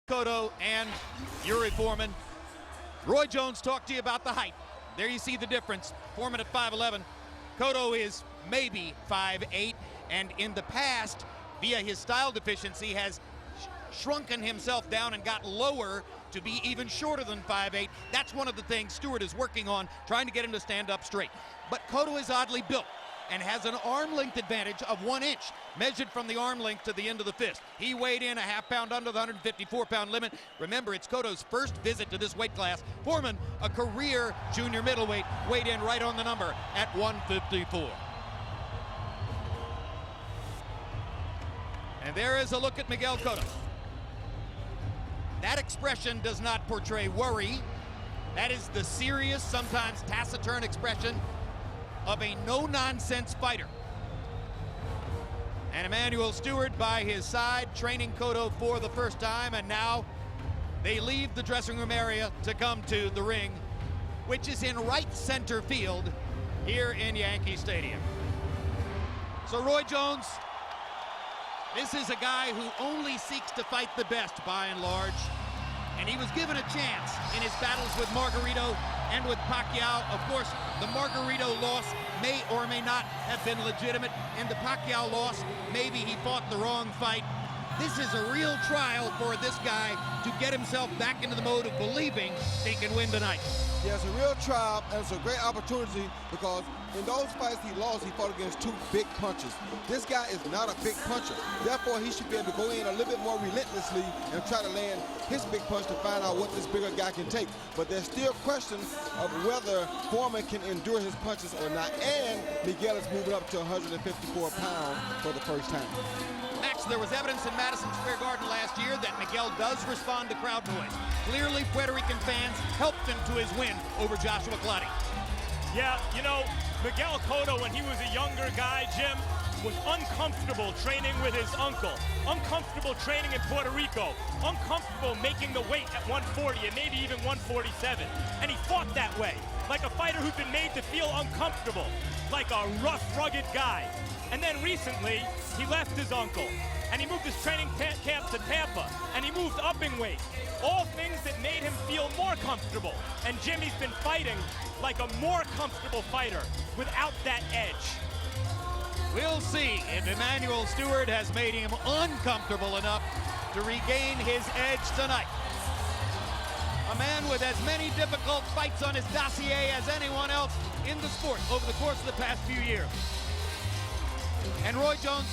Cotto and Yuri Foreman. Roy Jones talked to you about the height. There you see the difference. Foreman at 5'11". Cotto is maybe 5'8", and in the past, via his style deficiency, has shrunken himself down and got lower to be even shorter than 5'8". That's one of the things Stewart is working on, trying to get him to stand up straight. But Cotto is oddly built and has an arm length advantage of 1 inch, measured from the arm length to the end of the fist. He weighed in a half pound under the 154-pound limit. Remember, it's Cotto's first visit to this weight class. Foreman, a career junior middleweight, weighed in right on the number at 154. And there is a look at Miguel Cotto. That expression does not portray worry. That is the serious, sometimes taciturn expression of a no-nonsense fighter. And Emanuel Stewart by his side, training Cotto for the first time, and now they leave the dressing room area to come to the ring, which is in right center field here in Yankee Stadium. So Roy Jones, this is a guy who only seeks to fight the best by and large, and he was given a chance in his battles with Margarito and with Pacquiao. Of course, the Margarito loss may or may not have been legitimate, and the Pacquiao loss, maybe he fought the wrong fight. This is a real trial for this guy to get himself back into the mode of believing he can win tonight. Yeah, it's a real trial, and it's a great opportunity because in those fights he lost, he fought against 2 big punchers. This guy is not a big puncher. Therefore, he should be able to go in a little bit more relentlessly and try to land his big punch to find out what this bigger guy can take. But there's still questions of whether Foreman can endure his punches or not, and Miguel is moving up to 154 pounds for the first time. Max, there was evidence in Madison Square Garden last year that Miguel does respond to crowd noise. Clearly, Puerto Rican fans helped him to his win over Joshua Clottey. Yeah, you know, Miguel Cotto, when he was a younger guy, Jim, was uncomfortable training with his uncle, uncomfortable training in Puerto Rico, uncomfortable making the weight at 140 and maybe even 147. And he fought that way, like a fighter who's been made to feel uncomfortable, like a rough, rugged guy. And then recently, he left his uncle, and he moved his training camp to Tampa, and he moved up in weight. All things that made him feel more comfortable. And Jimmy's been fighting like a more comfortable fighter without that edge. We'll see if Emanuel Stewart has made him uncomfortable enough to regain his edge tonight. A man with as many difficult fights on his dossier as anyone else in the sport over the course of the past few years. And Roy Jones,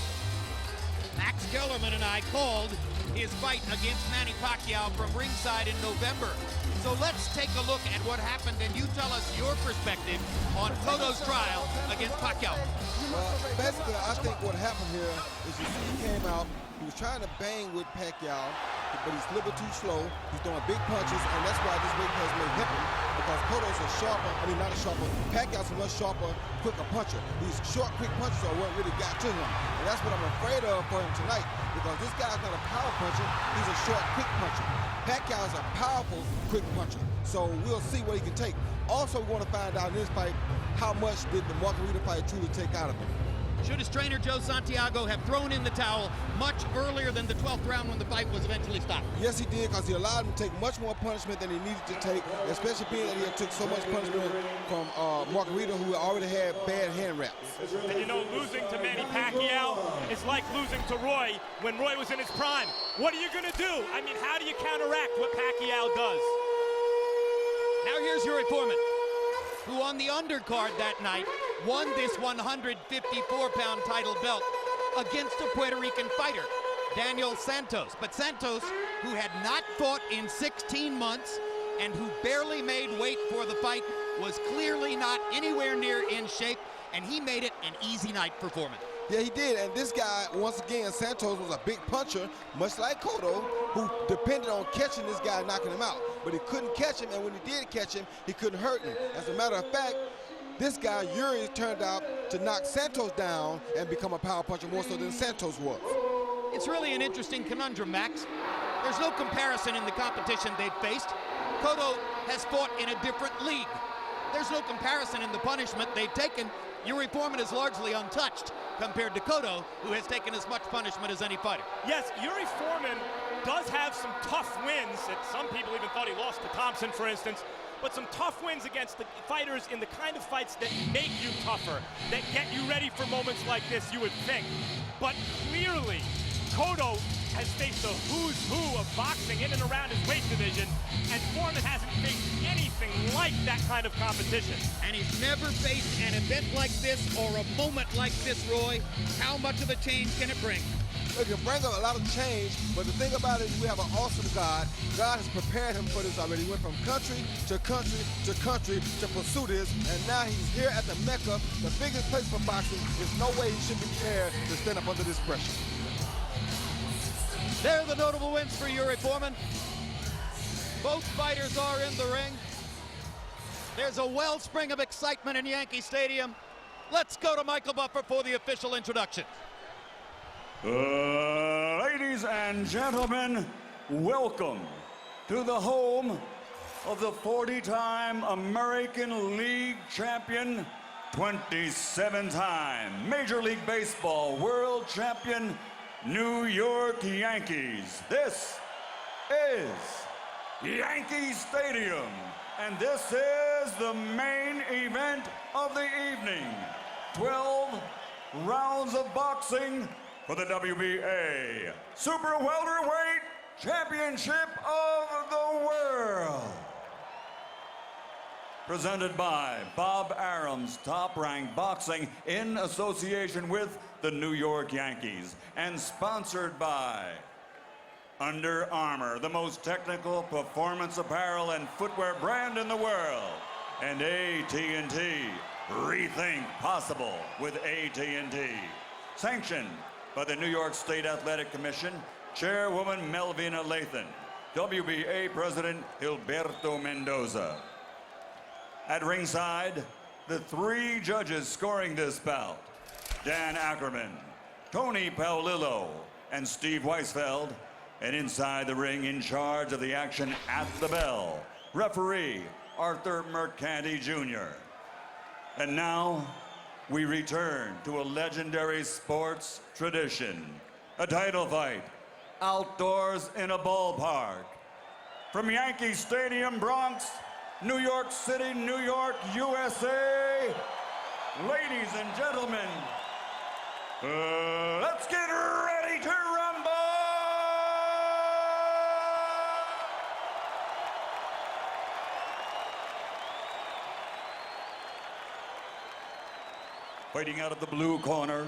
Max Kellerman and I called his fight against Manny Pacquiao from ringside in November. So let's take a look at what happened, and you tell us your perspective on Cotto's trial against Pacquiao. Well, basically, I think what happened here is you see he came out, he was trying to bang with Pacquiao, but he's a little bit too slow. He's throwing big punches, and that's why this weight class may hit him, because Cotto's a sharper, not a sharper, Pacquiao's a much sharper, quicker puncher. These short, quick punches are what really got to him, and that's what I'm afraid of for him tonight, because this guy's not a power puncher, he's a short, quick puncher. Pacquiao's a powerful, quick puncher, so we'll see what he can take. Also, we want to find out in this fight, how much did the Margarito fight truly take out of him? Should his trainer, Joe Santiago, have thrown in the towel much earlier than the 12th round when the fight was eventually stopped? Yes, he did, because he allowed him to take much more punishment than he needed to take, especially being that he took so much punishment from Margarito, who already had bad hand wraps. And you know, losing to Manny Pacquiao is like losing to Roy when Roy was in his prime. What are you going to do? I mean, how do you counteract what Pacquiao does? Now here's Yuri Foreman, who on the undercard that night won this 154-pound title belt against a Puerto Rican fighter, Daniel Santos. But Santos, who had not fought in 16 months and who barely made weight for the fight, was clearly not anywhere near in shape, and he made it an easy night for Foreman. Yeah, he did, and this guy, once again, Santos was a big puncher, much like Cotto, who depended on catching this guy, knocking him out. But he couldn't catch him, and when he did catch him, he couldn't hurt him. As a matter of fact, this guy, Yuri, turned out to knock Santos down and become a power puncher more so than Santos was. It's really an interesting conundrum, Max. There's no comparison in the competition they've faced. Cotto has fought in a different league. There's no comparison in the punishment they've taken. Yuri Foreman is largely untouched compared to Cotto, who has taken as much punishment as any fighter. Yes, Yuri Foreman does have some tough wins. Some people even thought he lost to Thompson, for instance. But some tough wins against the fighters in the kind of fights that make you tougher, that get you ready for moments like this, you would think. But clearly, Cotto has faced the who's who of boxing in and around his weight division, and Foreman hasn't faced anything like that kind of competition. And he's never faced an event like this or a moment like this, Roy. How much of a change can it bring? It can bring a lot of change, but the thing about it is we have an awesome God. God has prepared him for this already. He went from country to country to country to pursue this, and now he's here at the Mecca, the biggest place for boxing. There's no way he should be prepared to stand up under this pressure. There are the notable wins for Yuri Foreman. Both fighters are in the ring. There's a wellspring of excitement in Yankee Stadium. Let's go to Michael Buffer for the official introduction. Ladies and gentlemen, welcome to the home of the 40-time American League champion, 27-time Major League Baseball world champion, New York Yankees. This is Yankee Stadium, and this is the main event of the evening. 12 rounds of boxing for the WBA Super Welterweight Championship of the World. Presented by Bob Arum's Top Rank Boxing in association with the New York Yankees, and sponsored by Under Armour, the most technical performance apparel and footwear brand in the world, and AT&T, rethink possible with AT&T. Sanctioned by the New York State Athletic Commission, Chairwoman Melvina Lathan, WBA President Gilberto Mendoza. At ringside, the three judges scoring this bout: Dan Ackerman, Tony Paolillo, and Steve Weisfeld. And inside the ring, in charge of the action at the bell, referee Arthur Mercanti Jr. And now, we return to a legendary sports tradition, a title fight outdoors in a ballpark. From Yankee Stadium, Bronx, New York City, New York, USA, ladies and gentlemen, let's get ready to rumble! Fighting out of the blue corner,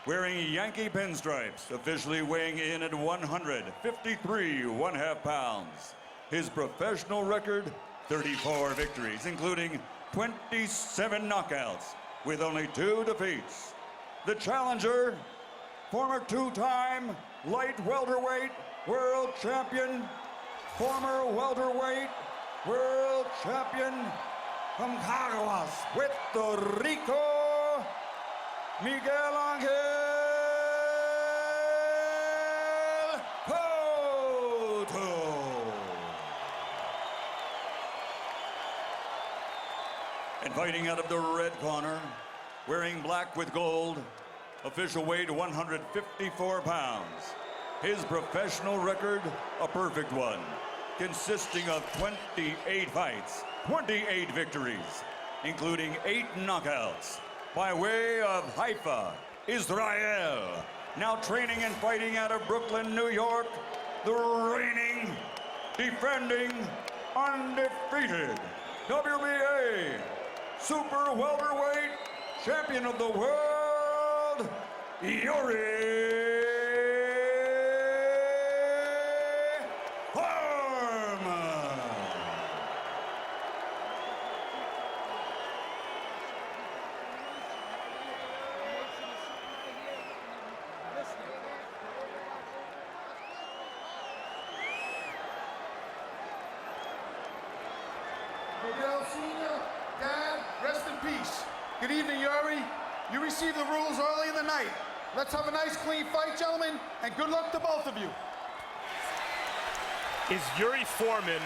wearing Yankee pinstripes, officially weighing in at 153 1/2 pounds. His professional record, 34 victories, including 27 knockouts, with only 2 defeats. The challenger, former 2-time light welterweight world champion, former welterweight world champion from Caguas, Puerto Rico, Miguel Cotto. And fighting out of the red corner, wearing black with gold, official weight 154 pounds. His professional record, a perfect one, consisting of 28 fights, 28 victories, including 8 knockouts. By way of Haifa, Israel, now training and fighting out of Brooklyn, New York, the reigning, defending, undefeated WBA Super Welterweight Champion of the World, Yuri Foreman. Miguel Sr., Dad, rest in peace. Good evening, Yuri. You received the rules early in the night. Let's have a nice, clean fight, gentlemen, and good luck to both of you. Is Yuri Foreman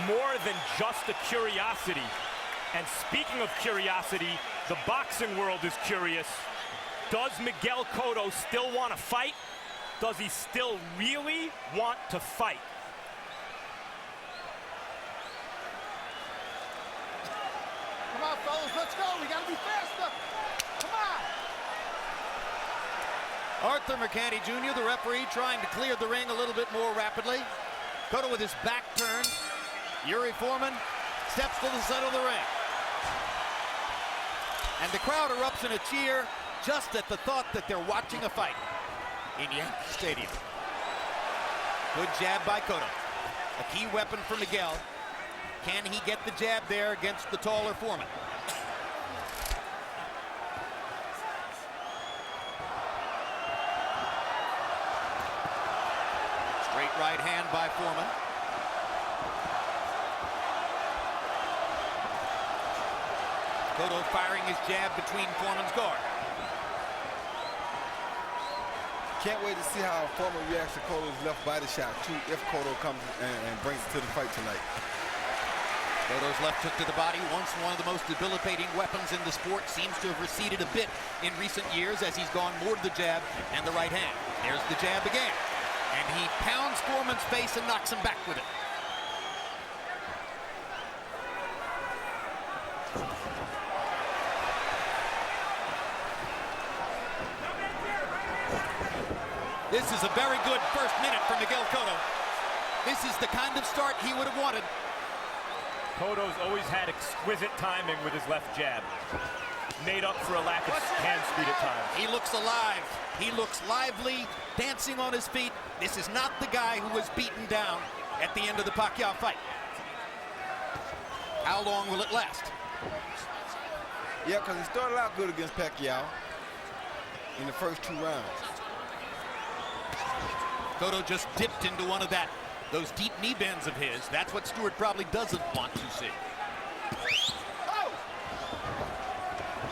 more than just a curiosity? And speaking of curiosity, the boxing world is curious. Does Miguel Cotto still want to fight? does he still really want to fight? Come on, fellas, let's go. We got to be faster. Come on. Arthur McCanty Jr., the referee, trying to clear the ring a little bit more rapidly. Cotto with his back turned. Yuri Foreman steps to the center of the ring. And the crowd erupts in a cheer just at the thought that they're watching a fight in Yankee Stadium. Good jab by Cotto. A key weapon for Miguel. Can he get the jab there against the taller Foreman? Straight right hand by Foreman. Cotto firing his jab between Foreman's guard. Can't wait to see how Foreman reacts to Cotto's left body shot, too, if Cotto comes and brings it to the fight tonight. Cotto's left hook to the body, once one of the most debilitating weapons in the sport, seems to have receded a bit in recent years as he's gone more to the jab and the right hand. There's the jab again. And he pounds Foreman's face and knocks him back with it. This is a very good first minute for Miguel Cotto. This is the kind of start he would have wanted. Cotto's always had exquisite timing with his left jab. Made up for a lack of hand speed at times. He looks alive. He looks lively, dancing on his feet. This is not the guy who was beaten down at the end of the Pacquiao fight. How long will it last? Yeah, because he started out good against Pacquiao in the first 2 rounds. Cotto just dipped into one of those deep knee bends of his. That's what Stewart probably doesn't want to see.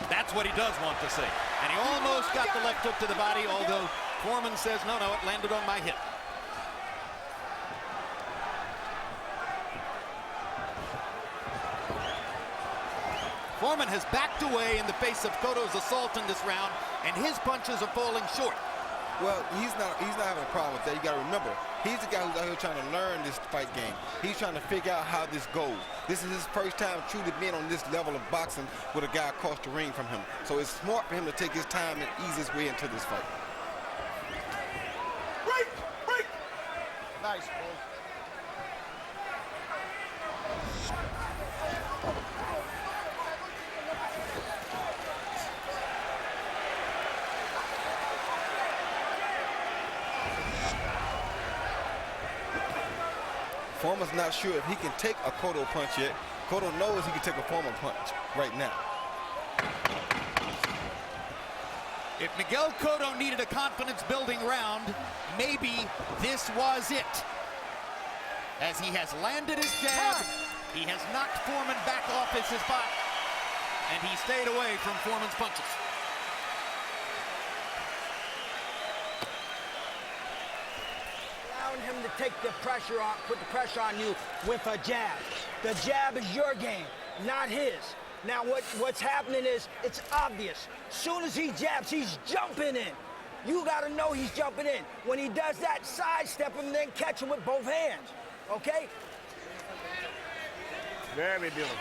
That's what he does want to see. And he almost got the left hook to the body, although Foreman says, no, it landed on my hip. Foreman has backed away in the face of Cotto's assault in this round, and his punches are falling short. Well, he's not having a problem with that. You got to remember, he's the guy who's out here trying to learn this fight game. He's trying to figure out how this goes. This is his first time truly being on this level of boxing with a guy across the ring from him. So it's smart for him to take his time and ease his way into this fight. Break! Nice, Bull. Foreman's not sure if he can take a Cotto punch yet. Cotto knows he can take a Foreman punch right now. If Miguel Cotto needed a confidence-building round, maybe this was it. As he has landed his jab, he has knocked Foreman back off his spot, and he stayed away from Foreman's punches. Him to take the pressure on, put the pressure on you with a jab. The jab is your game, not his. Now what's happening is, it's obvious. Soon as he jabs, he's jumping in. You gotta know he's jumping in. When he does that, sidestep him, then catch him with both hands, okay? Very beautiful.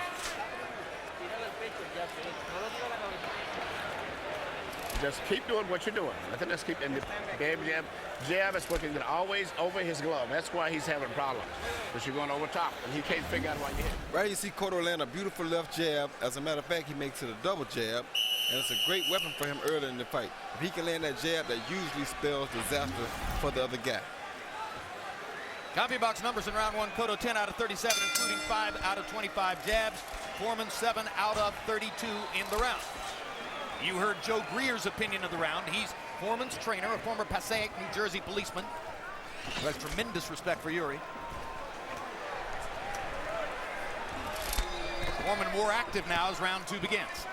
Just keep doing what you're doing. Nothing else. Keep, and the jab is working always over his glove. That's why he's having problems, because you're going over top, and he can't figure out why you hit. Right, you see Cotto land a beautiful left jab. As a matter of fact, he makes it a double jab, and it's a great weapon for him early in the fight. If he can land that jab, that usually spells disaster for the other guy. Coffee box numbers in round one: Cotto 10 out of 37, including 5 out of 25 jabs. Foreman 7 out of 32 in the round. You heard Joe Greer's opinion of the round. He's Foreman's trainer, a former Passaic, New Jersey policeman who has tremendous respect for Yuri. Foreman more active now as round 2 begins.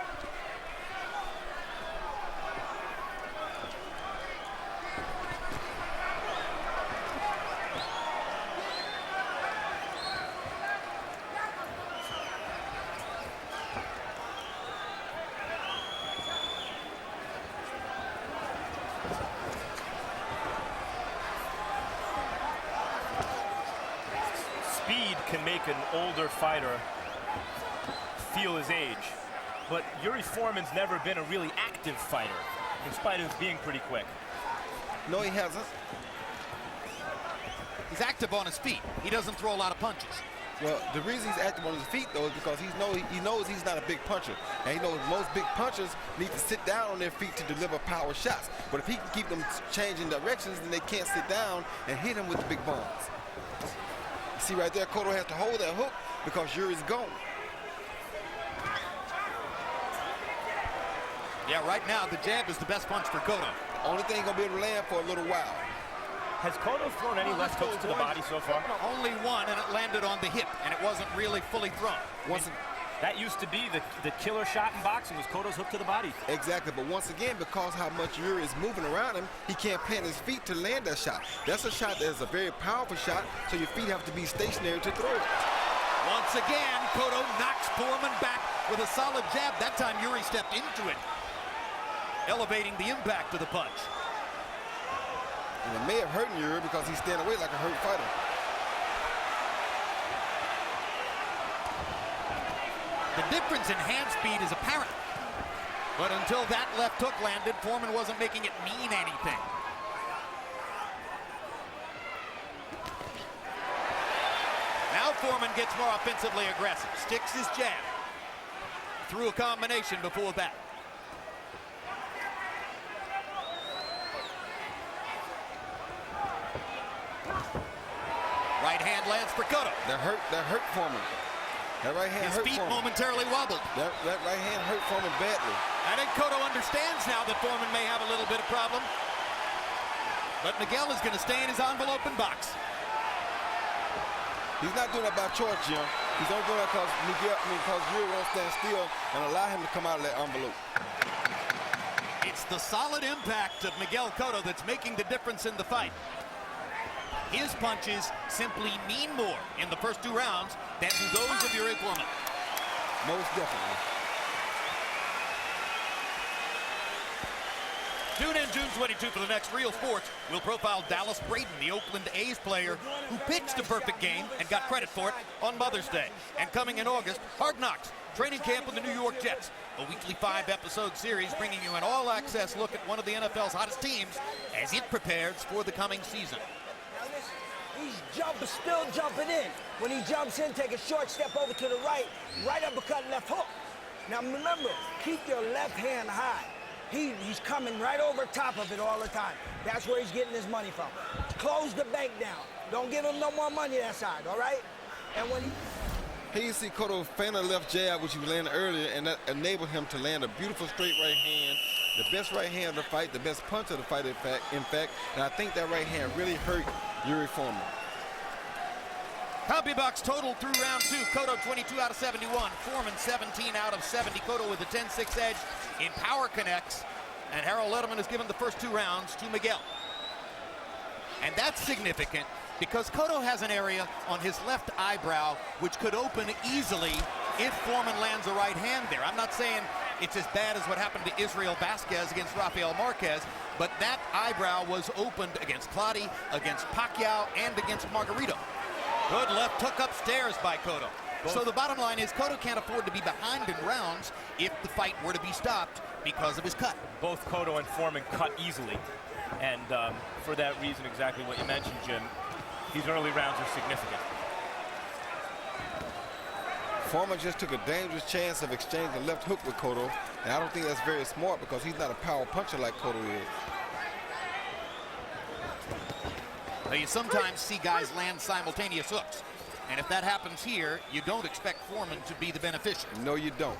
speed can make an older fighter feel his age. But Yuri Foreman's never been a really active fighter, in spite of being pretty quick. No, he hasn't. He's active on his feet. He doesn't throw a lot of punches. Well, the reason he's active on his feet, though, is because he knows he's not a big puncher. And he knows most big punchers need to sit down on their feet to deliver power shots. But if he can keep them changing directions, then they can't sit down and hit him with the big bombs. See right there, Cotto has to hold that hook because Yuri's gone. Yeah, right now, the jab is the best punch for Cotto. Only thing he's going to be able to land for a little while. Has Cotto thrown any left hooks to the body so far? Only one, and it landed on the hip, and it wasn't really fully thrown. That used to be the killer shot in boxing, was Cotto's hook to the body. Exactly, but once again, because how much Yuri is moving around him, he can't plant his feet to land that shot. That's a shot that is a very powerful shot, so your feet have to be stationary to throw it. Once again, Cotto knocks Foreman back with a solid jab. That time, Yuri stepped into it, elevating the impact of the punch. And it may have hurt Yuri because he's standing away like a hurt fighter. The difference in hand speed is apparent. But until that left hook landed, Foreman wasn't making it mean anything. Now Foreman gets more offensively aggressive, sticks his jab. Threw a combination before that. Right hand lands for Cotto. That hurt Foreman. That right hand hurt Foreman. His feet momentarily wobbled. That right hand hurt Foreman badly. I think Cotto understands now that Foreman may have a little bit of problem. But Miguel is going to stay in his envelope and box. He's not doing that by choice, Jim. He's only doing that because Yuri won't stand still and allow him to come out of that envelope. It's the solid impact of Miguel Cotto that's making the difference in the fight. His punches simply mean more in the first 2 rounds than do those of Yuri Foreman. Most definitely. Tune in June 22 for the next Real Sports. We'll profile Dallas Braden, the Oakland A's player who pitched a perfect game and got credit for it on Mother's Day. And coming in August, Hard Knocks, training camp with the New York Jets. A weekly 5-episode series bringing you an all-access look at one of the NFL's hottest teams as it prepares for the coming season. He's still jumping in. When he jumps in, take a short step over to the right uppercut, left hook. Now remember, keep your left hand high. He's coming right over top of it all the time. That's where he's getting his money from. Close the bank down. Don't give him no more money that side, all right? And when Here you see Cotto feign a left jab, which he landed earlier, and that enabled him to land a beautiful straight right hand. The best right hand of the fight, the best punch of the fight, in fact, and I think that right hand really hurt Yuri Foreman. CompuBox total through round 2. Cotto 22 out of 71. Foreman 17 out of 70. Cotto with a 10-6 edge in power connects. And Harold Letterman has given the first 2 rounds to Miguel. And that's significant because Cotto has an area on his left eyebrow which could open easily if Foreman lands a right hand there. I'm not saying it's as bad as what happened to Israel Vasquez against Rafael Marquez, but that eyebrow was opened against Clottey, against Pacquiao, and against Margarito. Good left hook upstairs by Cotto. So the bottom line is Cotto can't afford to be behind in rounds if the fight were to be stopped because of his cut. Both Cotto and Foreman cut easily. And for that reason, exactly what you mentioned, Jim, these early rounds are significant. Foreman just took a dangerous chance of exchanging a left hook with Cotto, and I don't think that's very smart because he's not a power puncher like Cotto is. Now, you sometimes see guys land simultaneous hooks, and if that happens here, you don't expect Foreman to be the beneficiary. No, you don't.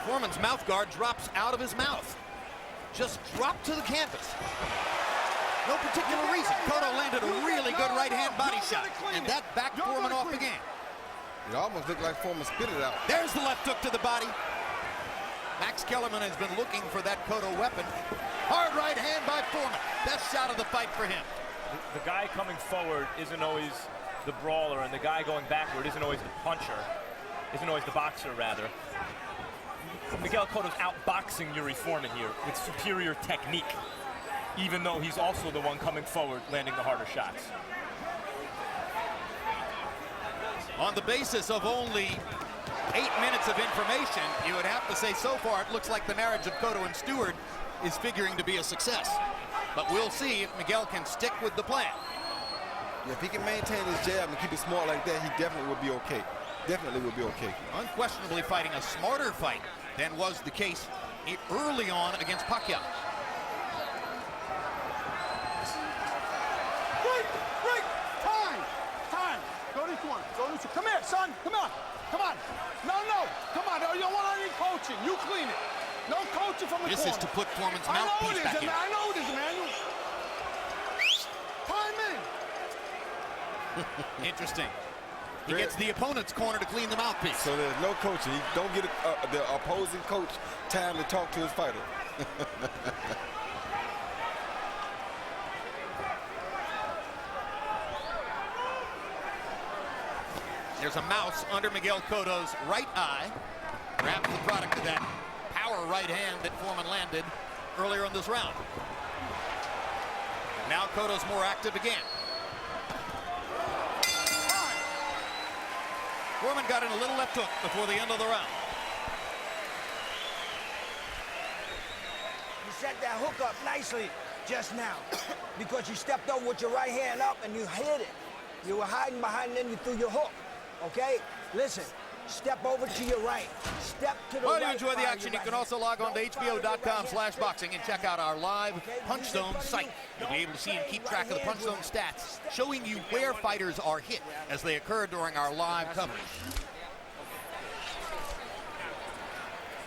Foreman's mouth guard drops out of his mouth. Just dropped to the canvas. No particular reason. Cotto landed a really good right-hand body shot, and that backed Foreman off the game. It almost looked like Foreman spit it out. There's the left hook to the body. Max Kellerman has been looking for that Cotto weapon. Hard right hand by Foreman. Best shot of the fight for him. The guy coming forward isn't always the brawler, and the guy going backward isn't always the puncher, isn't always the boxer, rather. Miguel Cotto's outboxing Yuri Foreman here with superior technique, even though he's also the one coming forward, landing the harder shots. On the basis of only 8 minutes of information, you would have to say so far it looks like the marriage of Cotto and Stewart is figuring to be a success. But we'll see if Miguel can stick with the plan. Yeah, if he can maintain his jab and keep it small like that, he definitely will be okay. Definitely will be okay. Unquestionably fighting a smarter fight than was the case early on against Pacquiao. Break! Time! Go to this one. Come here, son. Come on. No. Come on. You don't want any coaching. You clean it. No coaching from the corner. This is to put Foreman's mouthpiece back in. I know it is, man. Time in. Interesting. He gets the opponent's corner to clean the mouthpiece. So there's no coaching. He don't get the opposing coach time to talk to his fighter. There's a mouse under Miguel Cotto's right eye. Perhaps the product of that power right hand that Foreman landed earlier in this round. Now Cotto's more active again. Foreman got in a little left hook before the end of the round. You set that hook up nicely just now because you stepped over with your right hand up and you hit it. You were hiding behind, then you threw your hook. Okay? Listen, step over to your right. Step to the right. If you enjoy the action, you can also log on to hbo.com/boxing and check out our live Punch Zone site. You'll be able to see and keep track of the Punch Zone stats, showing you where fighters are hit as they occur during our live coverage.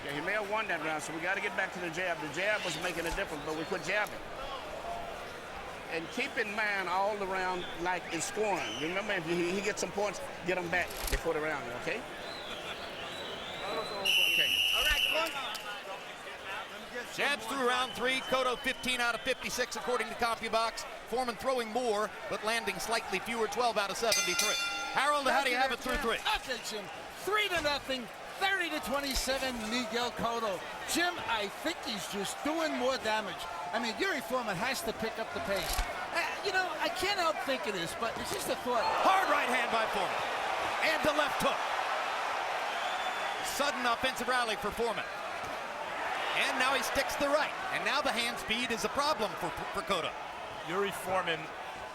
Yeah, he may have won that round, so we got to get back to the jab. The jab was making a difference, but we quit jabbing. And keep in mind all the round like it's scoring. Remember, if he gets some points, get them back before the round, okay? Okay. All right, Clint. Jabs through round 3. Cotto 15 out of 56 according to CompuBox. Foreman throwing more, but landing slightly fewer, 12 out of 73. Harold, how do you have it through 3? Okay, Jim. 3-0, 30-27, Miguel Cotto. Jim, I think he's just doing more damage. I mean, Yuri Foreman has to pick up the pace. You know, I can't help thinking this, but it's just a thought. Hard right hand by Foreman. And the left hook. Sudden offensive rally for Foreman. And now he sticks the right. And now the hand speed is a problem for Cotto. Yuri Foreman,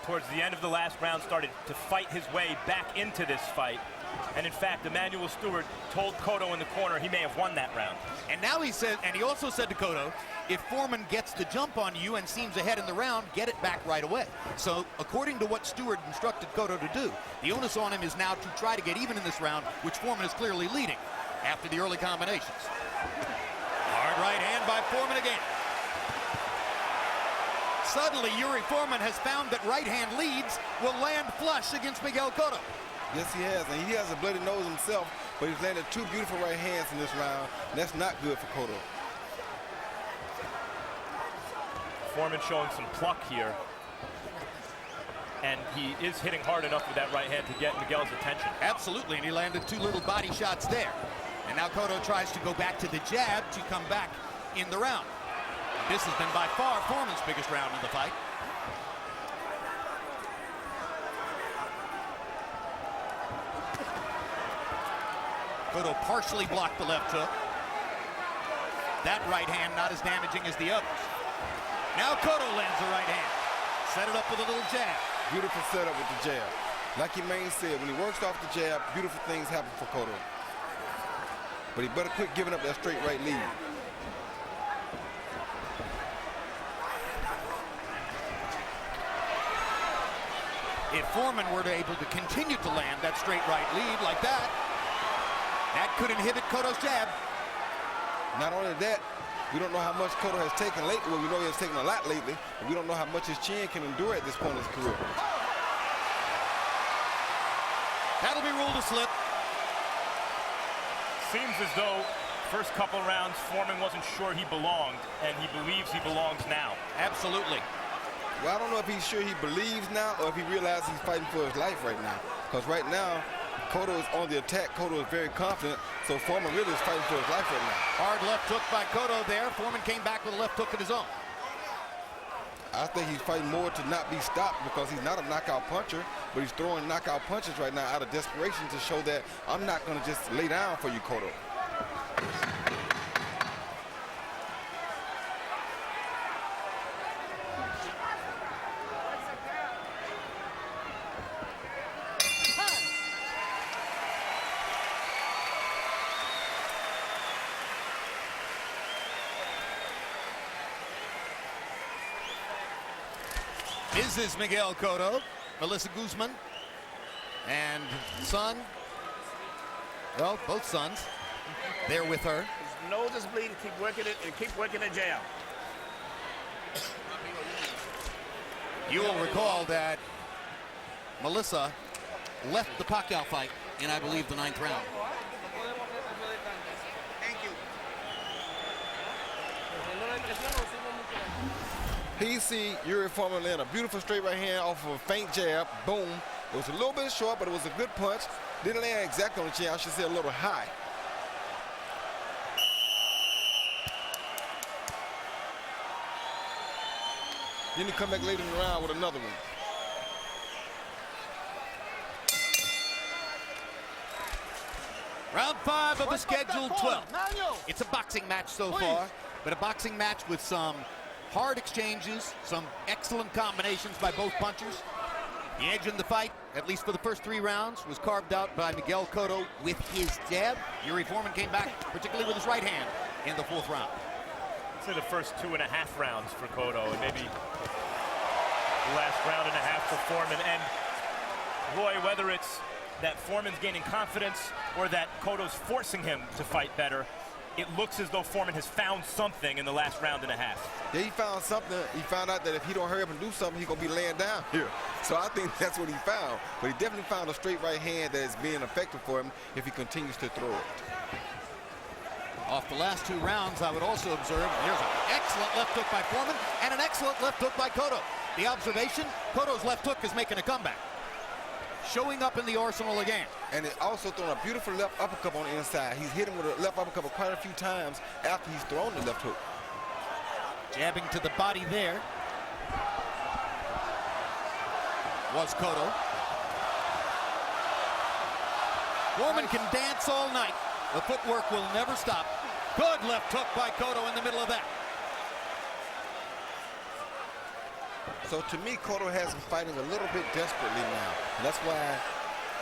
towards the end of the last round, started to fight his way back into this fight. And in fact, Emmanuel Stewart told Cotto in the corner he may have won that round. And now he said, and he also said to Cotto, if Foreman gets the jump on you and seems ahead in the round, get it back right away. So according to what Stewart instructed Cotto to do, the onus on him is now to try to get even in this round, which Foreman is clearly leading after the early combinations. Hard right hand by Foreman again. Suddenly, Yuri Foreman has found that right hand leads will land flush against Miguel Cotto. Yes, he has, and he has a bloody nose himself, but he's landed 2 beautiful right hands in this round, and that's not good for Cotto. Foreman showing some pluck here. And he is hitting hard enough with that right hand to get Miguel's attention. Absolutely, and he landed 2 little body shots there. And now Cotto tries to go back to the jab to come back in the round. This has been by far Foreman's biggest round in the fight. Cotto partially blocked the left hook. That right hand not as damaging as the others. Now Cotto lands the right hand. Set it up with a little jab. Beautiful setup with the jab. Like Emaine said, when he works off the jab, beautiful things happen for Cotto. But he better quit giving up that straight right lead. If Foreman were to able to continue to land that straight right lead like that, that could inhibit Cotto's jab. Not only that, we don't know how much Cotto has taken lately. Well, we know he has taken a lot lately, but we don't know how much his chin can endure at this point in his career. That'll be ruled a slip. Seems as though first couple rounds Foreman wasn't sure he belonged, and he believes he belongs now. Absolutely. Well, I don't know if he's sure he believes now or if he realizes he's fighting for his life right now. Because right now, Cotto is on the attack. Cotto is very confident. So Foreman really is fighting for his life right now. Hard left hook by Cotto there. Foreman came back with a left hook of his own. I think he's fighting more to not be stopped because he's not a knockout puncher, but he's throwing knockout punches right now out of desperation to show that I'm not going to just lay down for you, Cotto. Mrs. Miguel Cotto, Melissa Guzman, and son, well, both sons, they're with her. His nose is bleeding, keep working it, and keep working the jab. You will recall that Melissa left the Pacquiao fight in, I believe, the 9th round. Thank you. He see Yuri Foreman land a beautiful straight right hand off of a faint jab. Boom. It was a little bit short, but it was a good punch. Didn't land exactly on the chin. I should say a little high. Then he come back later in the round with another one. Round 5 of the scheduled 12. It's a boxing match so far, but a boxing match with some hard exchanges, some excellent combinations by both punchers. The edge in the fight, at least for the first 3 rounds, was carved out by Miguel Cotto with his jab. Yuri Foreman came back, particularly with his right hand, in the 4th round. I'd say the first 2.5 rounds for Cotto, and maybe the last round and a half for Foreman. And Roy, whether it's that Foreman's gaining confidence or that Cotto's forcing him to fight better, it looks as though Foreman has found something in the last round and a half. Yeah, he found something. He found out that if he don't hurry up and do something, he's going to be laying down here. So I think that's what he found. But he definitely found a straight right hand that is being effective for him if he continues to throw it. Off the last 2 rounds, I would also observe, here's an excellent left hook by Foreman and an excellent left hook by Cotto. The observation, Cotto's left hook is making a comeback. Showing up in the arsenal again. And it also thrown a beautiful left uppercut on the inside. He's hit him with a left uppercut quite a few times after he's thrown the left hook. Jabbing to the body there was Cotto. Foreman can dance all night. The footwork will never stop. Good left hook by Cotto in the middle of that. So to me, Cotto has him fighting a little bit desperately now. And that's why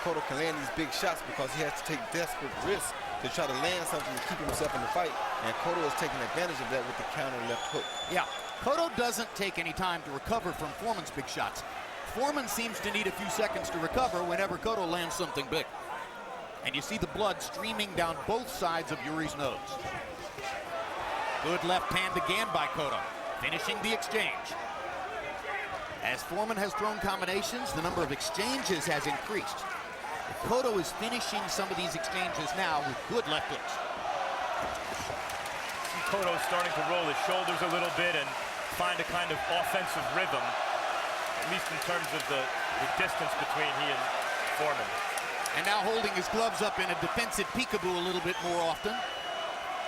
Cotto can land these big shots, because he has to take desperate risks to try to land something to keep himself in the fight. And Cotto is taking advantage of that with the counter left hook. Yeah, Cotto doesn't take any time to recover from Foreman's big shots. Foreman seems to need a few seconds to recover whenever Cotto lands something big. And you see the blood streaming down both sides of Yuri's nose. Good left hand again by Cotto, finishing the exchange. As Foreman has thrown combinations, the number of exchanges has increased. Cotto is finishing some of these exchanges now with good left hooks. See Cotto starting to roll his shoulders a little bit and find a kind of offensive rhythm, at least in terms of the distance between he and Foreman. And now holding his gloves up in a defensive peekaboo a little bit more often.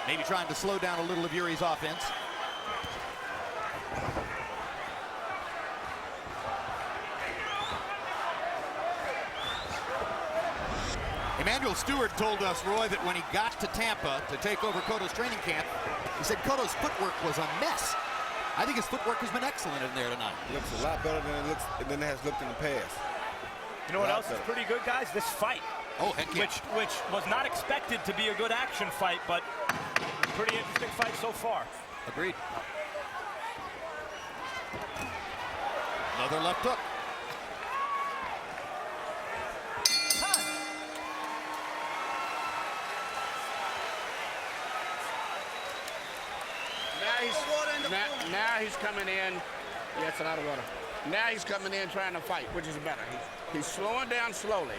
Maybe trying to slow down a little of Yuri's offense. Emanuel Stewart told us, Roy, that when he got to Tampa to take over Cotto's training camp, he said Cotto's footwork was a mess. I think his footwork has been excellent in there tonight. It looks a lot better than it has looked in the past. You know what else is pretty good, guys? This fight. Oh, heck yeah. Which was not expected to be a good action fight, but pretty interesting fight so far. Agreed. Another left hook. Now he's coming in. Yeah, it's a lot of water. Now he's coming in trying to fight, which is better. He's slowing down slowly.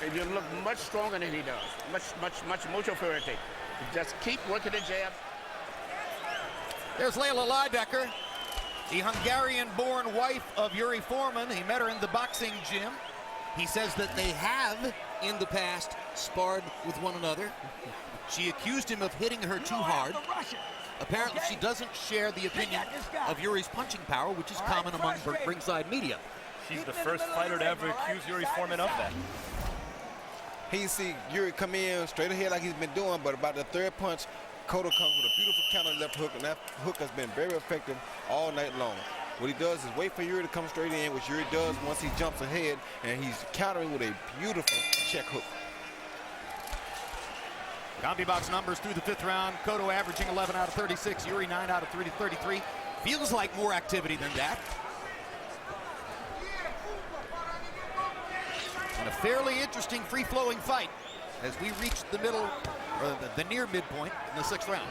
And you look much stronger than he does. Much authority. Just keep working the jab. There's Layla Leidecker. The Hungarian-born wife of Yuri Foreman. He met her in the boxing gym. He says that they have, in the past, sparred with one another. She accused him of hitting her too hard. Apparently, she doesn't share the opinion of Yuri's punching power, which is common among ringside media. She's the first fighter to ever accuse Yuri Foreman of that. He see Yuri come in straight ahead like he's been doing, but about the third punch, Cotto comes with a beautiful counter left hook, and that hook has been very effective all night long. What he does is wait for Yuri to come straight in, which Yuri does once he jumps ahead, and he's countering with a beautiful check hook. CompuBox numbers through the 5th round. Cotto averaging 11 out of 36. Yuri 9 out of 33. Feels like more activity than that. And a fairly interesting free-flowing fight as we reach the middle, or the near midpoint in the 6th round.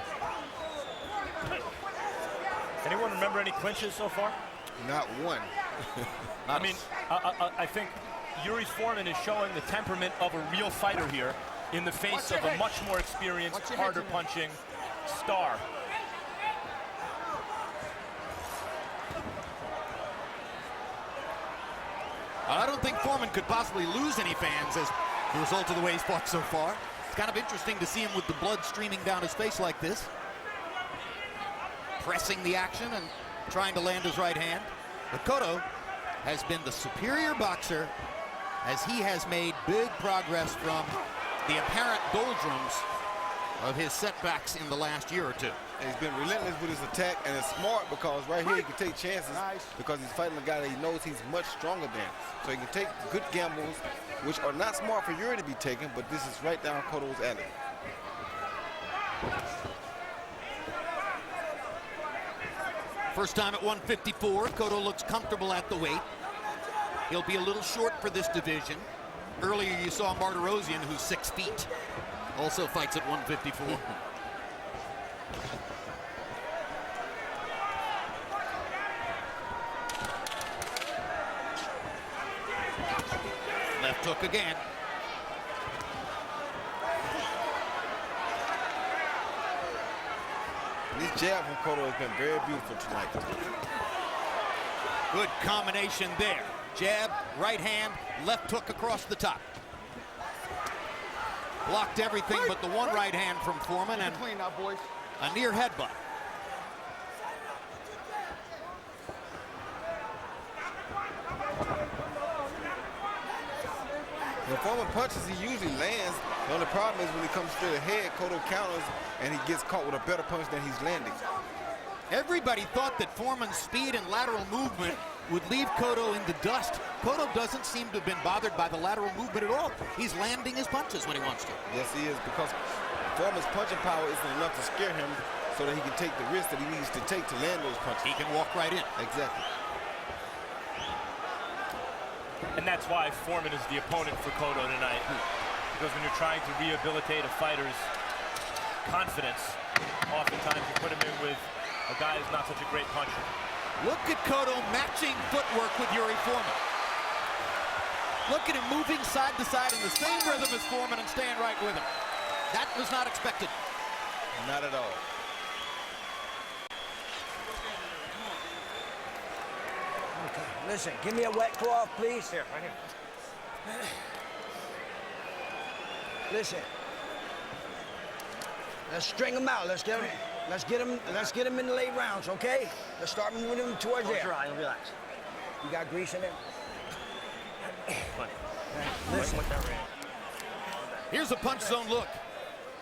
Anyone remember any clinches so far? Not one. I think Yuri Foreman is showing the temperament of a real fighter here in the face of a much more experienced, harder punching star. I don't think Foreman could possibly lose any fans as a result of the way he's fought so far. It's kind of interesting to see him with the blood streaming down his face like this. Pressing the action and trying to land his right hand. But Cotto has been the superior boxer as he has made big progress from the apparent doldrums of his setbacks in the last year or two. And he's been relentless with his attack, and it's smart because right here he can take chances because he's fighting a guy that he knows he's much stronger than. So he can take good gambles, which are not smart for Yuri to be taken, but this is right down Cotto's alley. First time at 154, Cotto looks comfortable at the weight. He'll be a little short for this division. Earlier you saw Martirosyan, who's 6 feet, also fights at 154. Left hook again. This jab from Cotto has been very beautiful tonight. Good combination there. Jab, right hand, left hook across the top. Blocked everything but the one right hand from Foreman and a near headbutt. When Foreman punches, he usually lands. The only problem is when he comes straight ahead, Cotto counters and he gets caught with a better punch than he's landing. Everybody thought that Foreman's speed and lateral movement would leave Cotto in the dust. Cotto doesn't seem to have been bothered by the lateral movement at all. He's landing his punches when he wants to. Yes, he is, because Foreman's punching power isn't enough to scare him so that he can take the risk that he needs to take to land those punches. He can walk right in. Exactly. And that's why Foreman is the opponent for Cotto tonight. Because when you're trying to rehabilitate a fighter's confidence, oftentimes you put him in with a guy who's not such a great puncher. Look at Cotto matching footwork with Yuri Foreman. Look at him moving side to side in the same rhythm as Foreman and staying right with him. That was not expected. Not at all. Okay, listen, give me a wet cloth, please. Here, right here. Listen. Let's string them out. Let's get them in the late rounds, okay? Let's start moving them towards there. Close your eye and relax. You got grease in there? Listen. Here's a punch zone look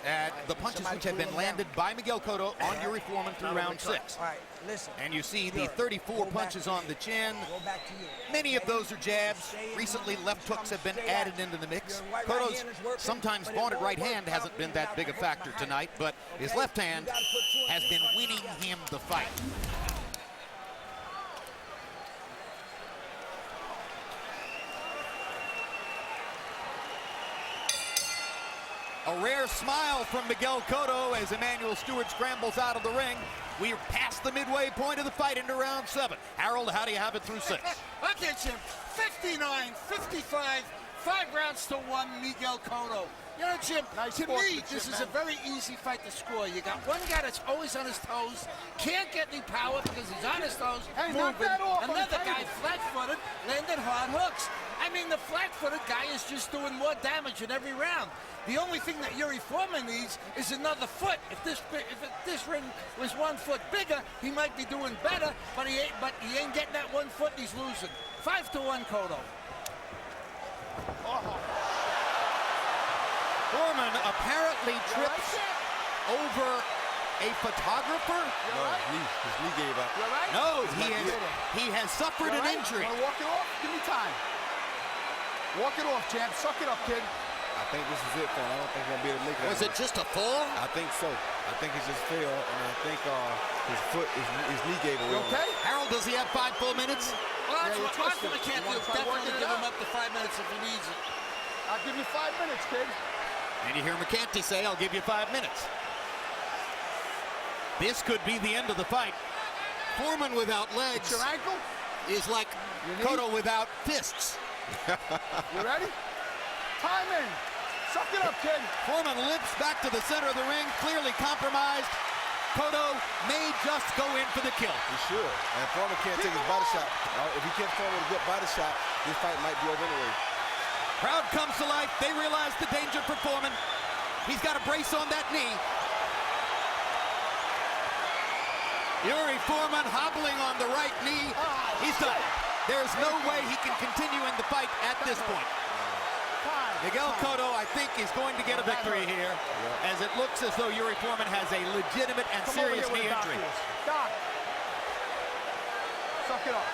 at the punches which have been landed by Miguel Cotto on Yuri Foreman through round 6. All right, listen. And you see the 34 punches on the chin. Many of those are jabs. Recently, left hooks have been added into the mix. Cotto's sometimes vaunted right hand hasn't been that big a factor tonight, but his left hand has been winning him the fight. A rare smile from Miguel Cotto as Emmanuel Stewart scrambles out of the ring. We're past the midway point of the fight into round 7. Harold, how do you have it through 6? Okay, Jim. 59, 55, 5 rounds to 1, Miguel Cotto. You know, Jim, to me, this is a very easy fight to score. You got one guy that's always on his toes, can't get any power because he's on his toes, moving. Another guy, flat-footed, landed hard hooks. I mean, the flat-footed guy is just doing more damage in every round. The only thing that Yuri Foreman needs is another foot. If this ring was 1 foot bigger, he might be doing better, but he ain't getting that 1 foot, and he's losing. 5 to 1, Cotto. Foreman apparently trips over a photographer. No, his knee gave out. No, he has suffered an injury. Wanna walk it off? Give me time. Walk it off, champ. Suck it up, kid. I think this is it for him. I don't think he'll be able to make it. Was it just a fall? I think so. I think he just fell, and I think his knee gave away. You okay? Harold, does he have 5 full minutes? Well, that's what I can't do. Definitely give him up to 5 minutes if he needs it. I'll give you 5 minutes, kid. And you hear McCanty say, I'll give you 5 minutes. This could be the end of the fight. Foreman without legs Your ankle? is like Cotto without fists. You ready? Time in. Suck it up, kid. Foreman limps back to the center of the ring, clearly compromised. Cotto may just go in for the kill. He should. And Foreman can't take his body shot. If he can't throw with a good body shot, this fight might be over anyway. Crowd comes to life. They realize the danger for Foreman. He's got a brace on that knee. Yuri Foreman hobbling on the right knee. He's done. There's no way he can continue in the fight at this point. Miguel Cotto, I think, is going to get a victory here, as it looks as though Yuri Foreman has a legitimate and serious knee injury. Doc. Suck it up.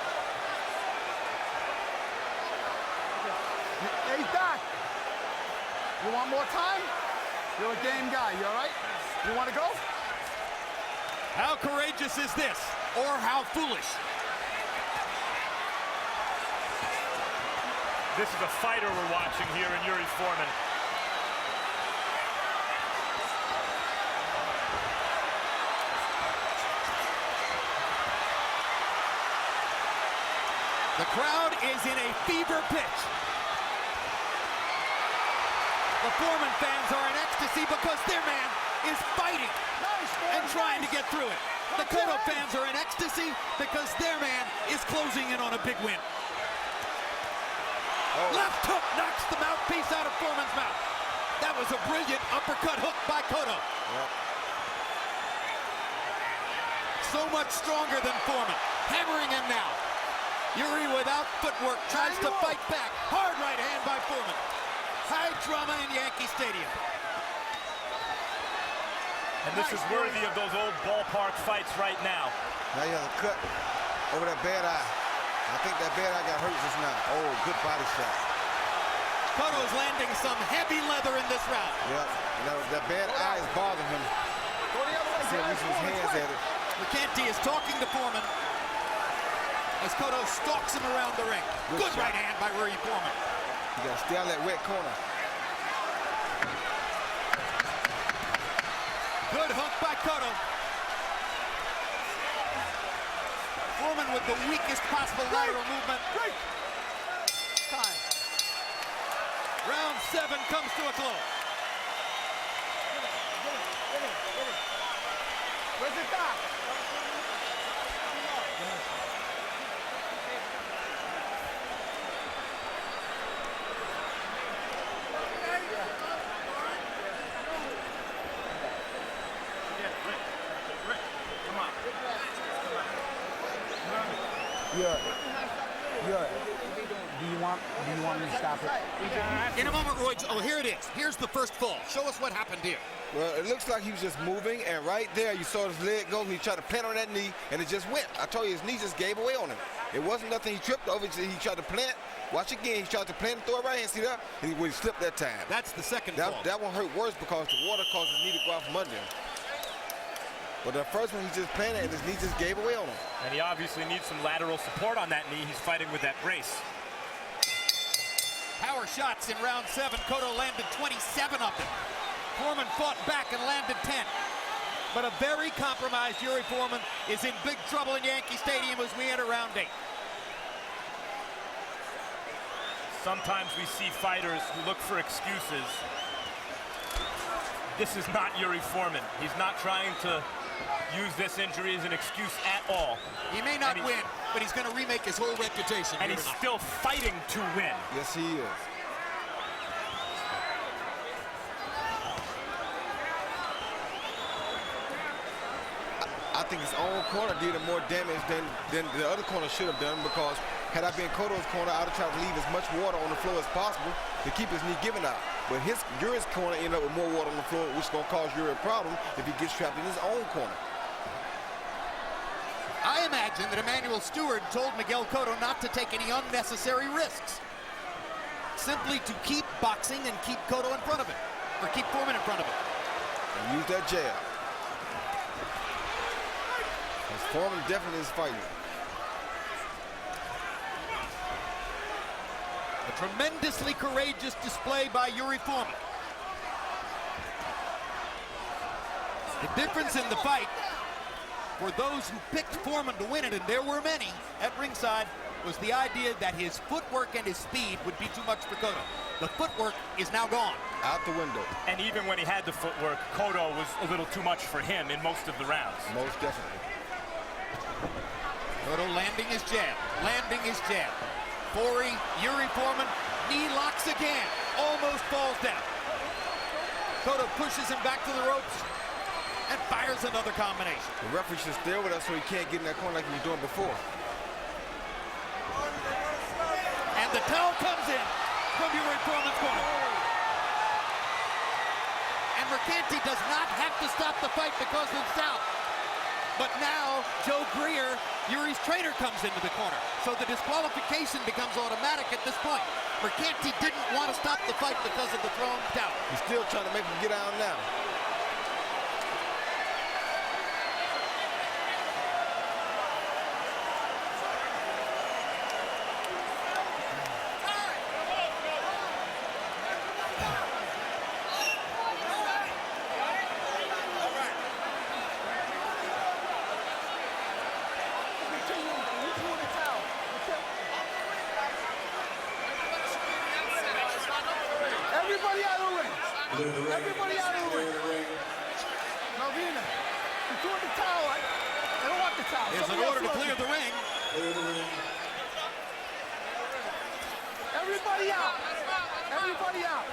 Hey, Doc. You want more time? You're a game guy. You all right? You want to go? How courageous is this, or how foolish? This is a fighter we're watching here in Yuri Foreman. The crowd is in a fever pitch. The Foreman fans are in ecstasy because their man is fighting and trying to get through it. The Cotto fans are in ecstasy because their man is closing in on a big win. Left hook knocks the mouthpiece out of Foreman's mouth. That was a brilliant uppercut hook by Cotto. So much stronger than Foreman. Hammering him now. Yuri without footwork tries to fight back. Hard right hand by Foreman. High drama in Yankee Stadium. And this is worthy of those old ballpark fights right now. Now he has a cut over that bad eye. I think that bad eye got hurt just now. Oh, good body shot. Cotto's landing some heavy leather in this round. Yep. That bad eye is bothering him. See him using his hands at it. McCanty is talking to Foreman as Cotto stalks him around the ring. Good right hand by Yuri Foreman. You gotta stay on that wet corner. Good hook by Cotto. Foreman with the weakest possible lateral movement. Time. Round 7 comes to a close. Where's it, Doc? Do you want me to stop it? In a moment, Roy. Oh, here it is. Here's the first fall. Show us what happened here. Well, it looks like he was just moving, and right there you saw his leg go, and he tried to plant on that knee, and it just went. I told you, his knee just gave away on him. It wasn't nothing he tripped over. He tried to plant. Watch again. He tried to plant and throw it right hand. See that? And he slipped that time. That's the second fall. That one hurt worse because the water caused his knee to go out from under him. But the first one, he just planted, and his knee just gave away on him. And he obviously needs some lateral support on that knee. He's fighting with that brace. Power shots in round 7. Cotto landed 27 of them. Foreman fought back and landed 10. But a very compromised Yuri Foreman is in big trouble in Yankee Stadium as we enter round 8. sometimes we see fighters who look for excuses. This is not Yuri Foreman. He's not trying to use this injury as an excuse at all. He may not win, but he's going to remake his whole reputation. And he's still fighting to win. Yes, he is. I think his own corner did him more damage than the other corner should have done, because had I been Cotto's corner, I would have tried to leave as much water on the floor as possible to keep his knee giving out. But Yuri's corner ended up with more water on the floor, which is going to cause Yuri a problem if he gets trapped in his own corner. I imagine that Emmanuel Stewart told Miguel Cotto not to take any unnecessary risks. Simply to keep boxing and keep Cotto in front of him, or keep Foreman in front of him. And use that jab. Because Foreman definitely is fighting. A tremendously courageous display by Yuri Foreman. The difference in the fight for those who picked Foreman to win it, and there were many at ringside, was the idea that his footwork and his speed would be too much for Cotto. The footwork is now gone. Out the window. And even when he had the footwork, Cotto was a little too much for him in most of the rounds. Most definitely. Cotto landing his jab, landing his jab. Yuri Foreman, knee locks again, almost falls down. Cotto pushes him back to the ropes and fires another combination. The referee should stay with us so he can't get in that corner like he was doing before. And the towel comes in from Yuri Foreman's corner. And Mercanti does not have to stop the fight because of the towel. But now, Joe Greer, Yuri's trainer, comes into the corner. So the disqualification becomes automatic at this point. Mercanti didn't want to stop the fight because of the thrown towel. He's still trying to make him get out now. Everybody out of the ring. Everybody out of the ring. Malvina, you threw the towel. I don't want the towel. There's an order to clear the ring. Everybody out. Everybody out.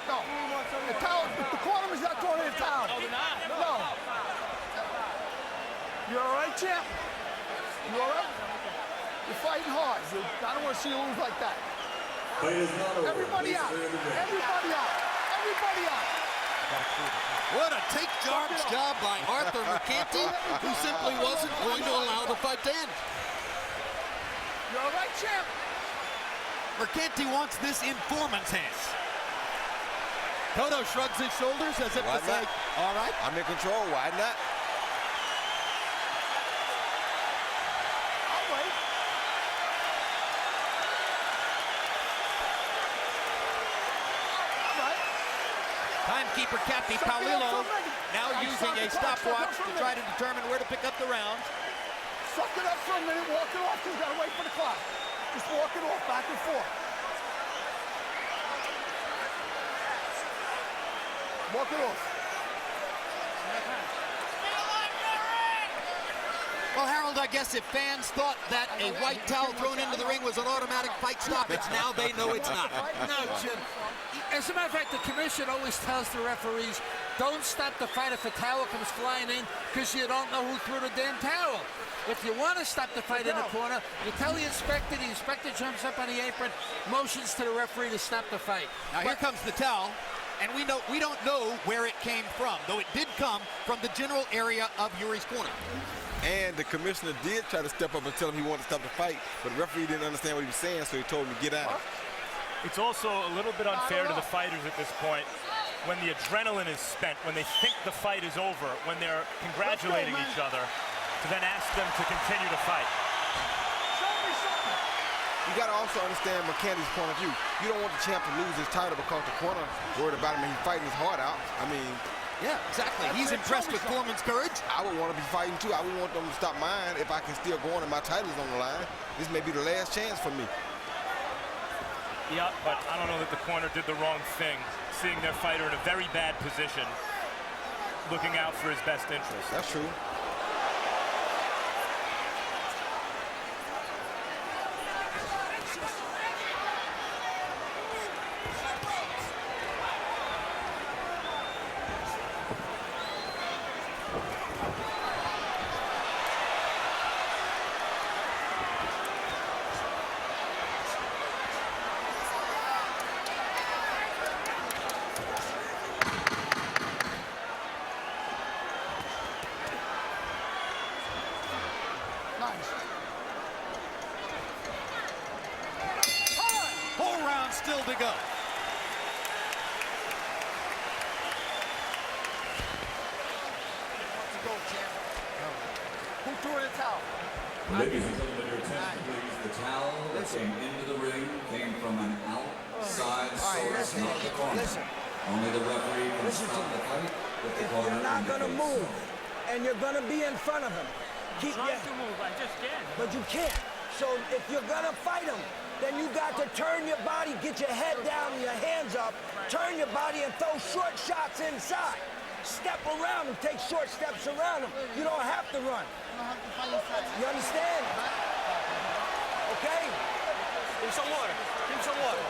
No. The towel, the cornerman's not throwing the towel. No, they're not. No. You all right, champ? You all right? You're fighting hard. I don't want to see you lose like that. Everybody out. Everybody out. Everybody out. What a take charge job by Arthur Mercanti, who simply wasn't going to allow the fight to end. You all right, champ? Mercanti wants this in Foreman's hands. Cotto shrugs his shoulders as if to say, all right. I'm in control. Why not? I'll wait. Timekeeper Cappy Paolillo now using a stopwatch to try to determine where to pick up the round. Suck it up for a minute, walk it off, because you gotta wait for the clock. Just walk it off, back and forth. Walk it off. Well, Harold, I guess if fans thought that a white towel thrown into the ring was an automatic fight stoppage, now they know it's not. No, Jim. As a matter of fact, the commission always tells the referees, don't stop the fight if a towel comes flying in, because you don't know who threw the damn towel. If you want to stop the fight in the corner, you tell the inspector jumps up on the apron, motions to the referee to stop the fight. Now here comes the towel, and we don't know where it came from, though it did come from the general area of Yuri's corner. And the commissioner did try to step up and tell him he wanted to stop the fight, but the referee didn't understand what he was saying, so he told him to get out. It's also a little bit unfair to the fighters at this point when the adrenaline is spent, when they think the fight is over, when they're congratulating each other, to then ask them to continue to fight. You got to also understand Mercanti's point of view. You don't want the champ to lose his title because the corner worried about him and he's fighting his heart out. I mean, yeah, exactly. He's impressed with Foreman's courage. I would want to be fighting too. I would want them to stop mine if I can still go on and my title's on the line. This may be the last chance for me. Yeah, but I don't know that the corner did the wrong thing, seeing their fighter in a very bad position, looking out for his best interest. That's true. Still to go. Who threw in the towel? Ladies and gentlemen, your attention please. The towel that came into the ring came from an outside source, not the corner. Only the referee can stop the fight with the corner. You're not gonna move, and you're gonna be in front of him. Keep Trying to move, I just can't. But you can't. So if you're gonna fight him, then you got to turn your body, get your head down and your hands up, turn your body and throw short shots inside. Step around him, take short steps around him. You don't have to run. You understand? Okay? Give him some water. Give him some water.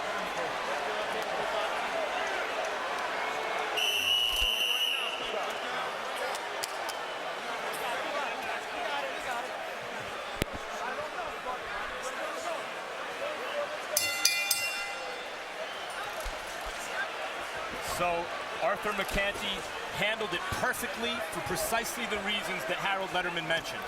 So Arthur McCanty handled it perfectly for precisely the reasons that Harold Letterman mentioned.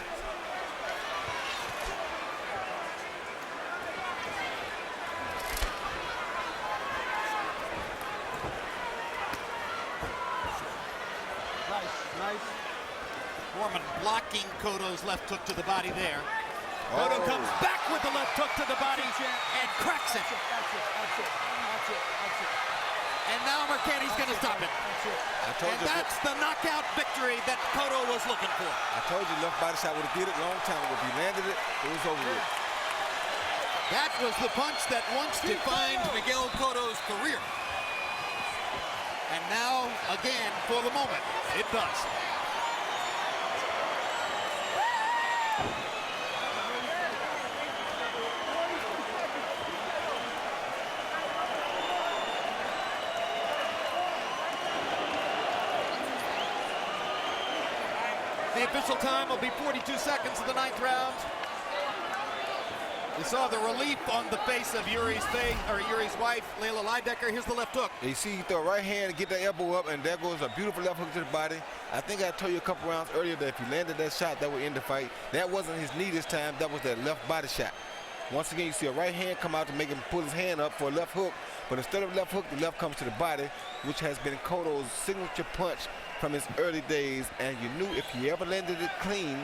Nice. Foreman blocking Cotto's left hook to the body there. Cotto comes back with the left hook to the body and cracks it. That's it. And now McCanty's going to stop it. And that's the knockout victory that Cotto was looking for. I told you left body shot would have did it long time ago. If he landed it, it was over with. That was the punch that once defined Miguel Cotto's career. And now, again, for the moment, it does. The official time will be 42 seconds of the 9th round. You saw the relief on the face of Yuri's wife, Layla Leidecker. Here's the left hook. You see, he throw a right hand and get that elbow up, and there goes a beautiful left hook to the body. I think I told you a couple rounds earlier that if he landed that shot, that would end the fight. That wasn't his knee this time. That was that left body shot. Once again, you see a right hand come out to make him pull his hand up for a left hook, but instead of left hook, the left comes to the body, which has been Cotto's signature punch from his early days, and you knew if he ever landed it clean,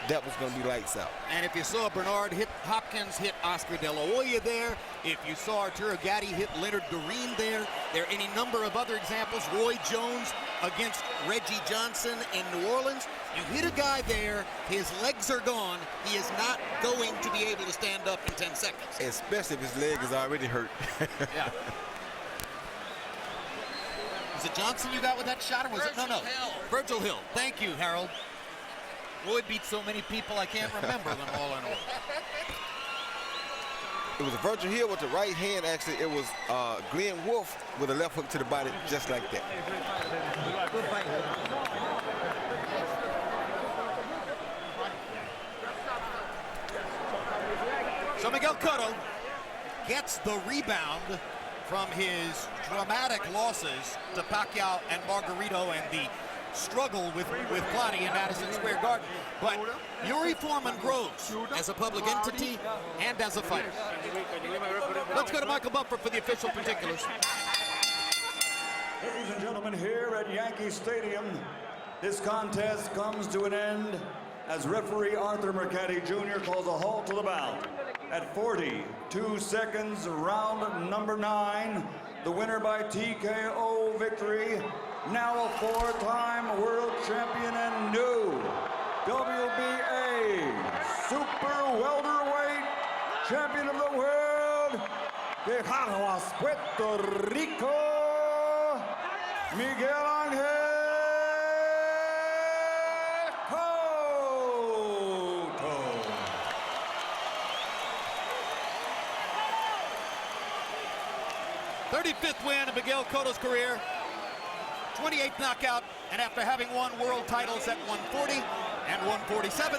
that was going to be lights out. And if you saw Bernard Hopkins hit Oscar De La Hoya there, if you saw Arturo Gatti hit Leonard Guarin there are any number of other examples. Roy Jones against Reggie Johnson in New Orleans. You hit a guy there, his legs are gone. He is not going to be able to stand up in 10 seconds. Especially if his leg is already hurt. Yeah. Was it Johnson you got with that shot, or was it? No. Virgil Hill. Thank you, Harold. Roy beat so many people I can't remember them all in all. It was a Virgil Hill with the right hand, actually. It was Glenn Wolfe with a left hook to the body, just like that. Good fight. So Miguel Cotto gets the rebound from his dramatic losses to Pacquiao and Margarito and the struggle with Plotty in Madison Square Garden. But Yuri Foreman grows as a public entity and as a fighter. Let's go to Michael Buffer for the official particulars. Ladies and gentlemen, here at Yankee Stadium, this contest comes to an end as referee Arthur McCanty Jr. calls a halt to the bout. At 42 seconds, round number 9, the winner by TKO victory, now a 4-time world champion and new WBA super welterweight champion of the world, Quejadas, Puerto Rico, Miguel Ángel Cotto. 35th win of Miguel Cotto's career, 28th knockout, and after having won world titles at 140 and 147,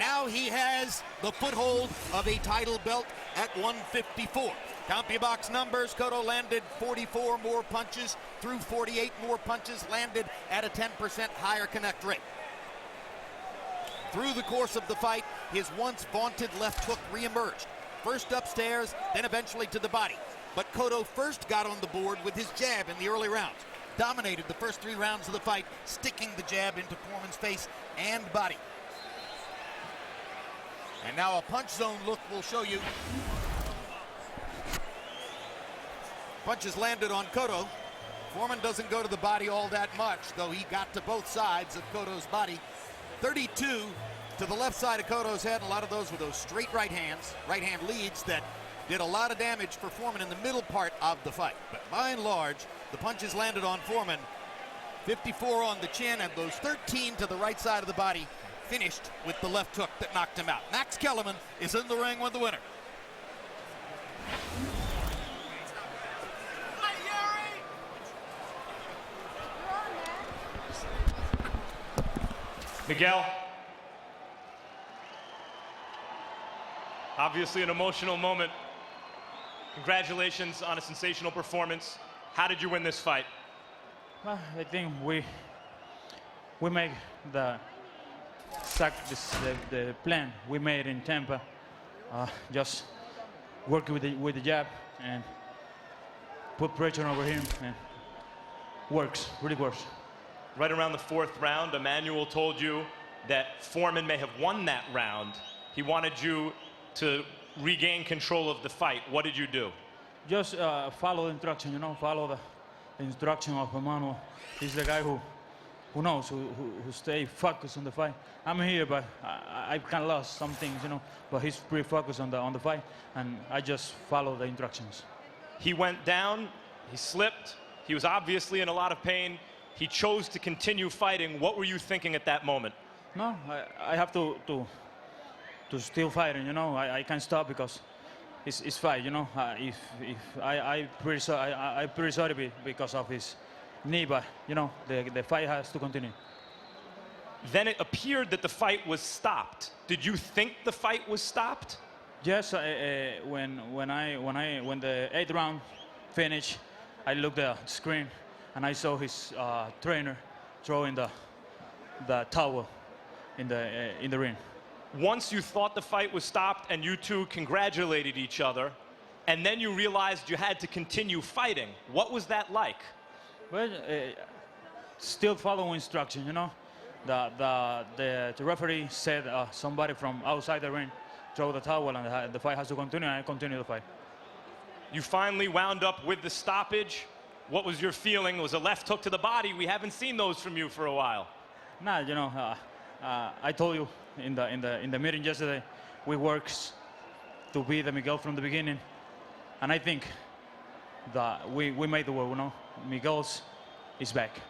now he has the foothold of a title belt at 154. Count your box numbers. Cotto landed 44 more punches, threw 48 more punches, landed at a 10% higher connect rate. Through the course of the fight, his once vaunted left hook reemerged. First upstairs, then eventually to the body. But Cotto first got on the board with his jab in the early rounds. Dominated the first 3 rounds of the fight, sticking the jab into Foreman's face and body. And now a punch zone look will show you. Punches landed on Cotto. Foreman doesn't go to the body all that much, though he got to both sides of Cotto's body. 32 to the left side of Cotto's head. A lot of those were those straight right hand leads that did a lot of damage for Foreman in the middle part of the fight. But by and large, the punches landed on Foreman. 54 on the chin, and those 13 to the right side of the body finished with the left hook that knocked him out. Max Kellerman is in the ring with the winner. Miguel, obviously an emotional moment. Congratulations on a sensational performance. How did you win this fight? Well, I think we make the plan we made in Tampa. Just work with the jab and put pressure over him, and works, really works. Right around the 4th round, Emmanuel told you that Foreman may have won that round. He wanted you to regain control of the fight. What did you do? Just follow the instruction, you know, follow the instruction of Emmanuel. He's the guy who knows, who stay focused on the fight. I'm here, but I kind of lost some things, you know, but he's pretty focused on the fight, and I just follow the instructions. He went down, he slipped, he was obviously in a lot of pain. He chose to continue fighting. What were you thinking at that moment? No, I have to still fighting, you know. I can't stop because it's fight, you know. If I pretty sorry because of his knee, but you know the fight has to continue. Then it appeared that the fight was stopped. Did you think the fight was stopped? Yes, when the 8th round finished, I looked at the screen and I saw his trainer throwing the towel in the ring. Once you thought the fight was stopped and you two congratulated each other, and then you realized you had to continue fighting. What was that like? Well, still follow instruction, you know. The referee said somebody from outside the ring throw the towel and the fight has to continue, and I continue the fight. You finally wound up with the stoppage. What was your feeling? It was a left hook to the body. We haven't seen those from you for a while. Nah, you know, I told you in the meeting yesterday, we worked to be the Miguel from the beginning, and I think that we made the work, you know. Miguel's is back.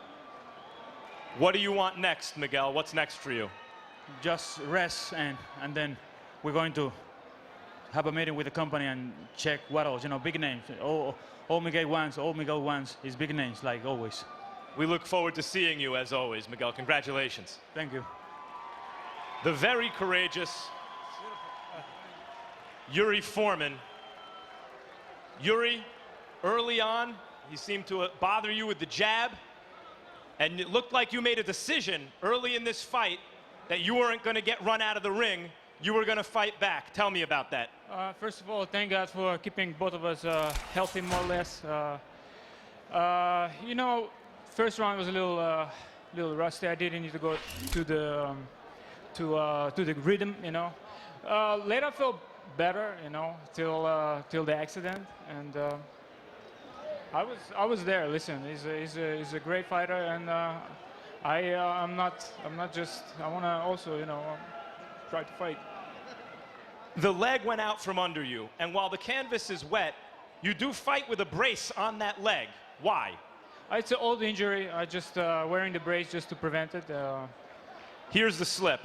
What do you want next, Miguel? What's next for you? Just rest, and then we're going to have a meeting with the company and check what else, you know, big names. All Miguel wants is big names, like always. We look forward to seeing you as always, Miguel. Congratulations. Thank you. The very courageous Yuri Foreman. Yuri, early on, he seemed to bother you with the jab, and it looked like you made a decision early in this fight that you weren't going to get run out of the ring. You were going to fight back. Tell me about that. First of all, thank God for keeping both of us healthy, more or less. You know, first round was a little rusty. I didn't need to go to the rhythm, you know. Later I felt better, you know, till the accident, and I was there. Listen, he's a great fighter, and I'm not just. I want to also, you know, try to fight. The leg went out from under you, and while the canvas is wet, You do fight with a brace on that leg. Why? It's an old injury. I just wearing the brace just to prevent it. Here's the slip.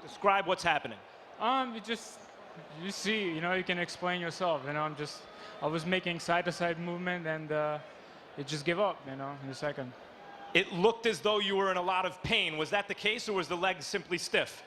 Describe what's happening. You see, you know, you can explain yourself. You know, I was making side-to-side movement, and it just gave up, you know, in a second. It looked as though you were in a lot of pain. Was that the case, or was the leg simply stiff?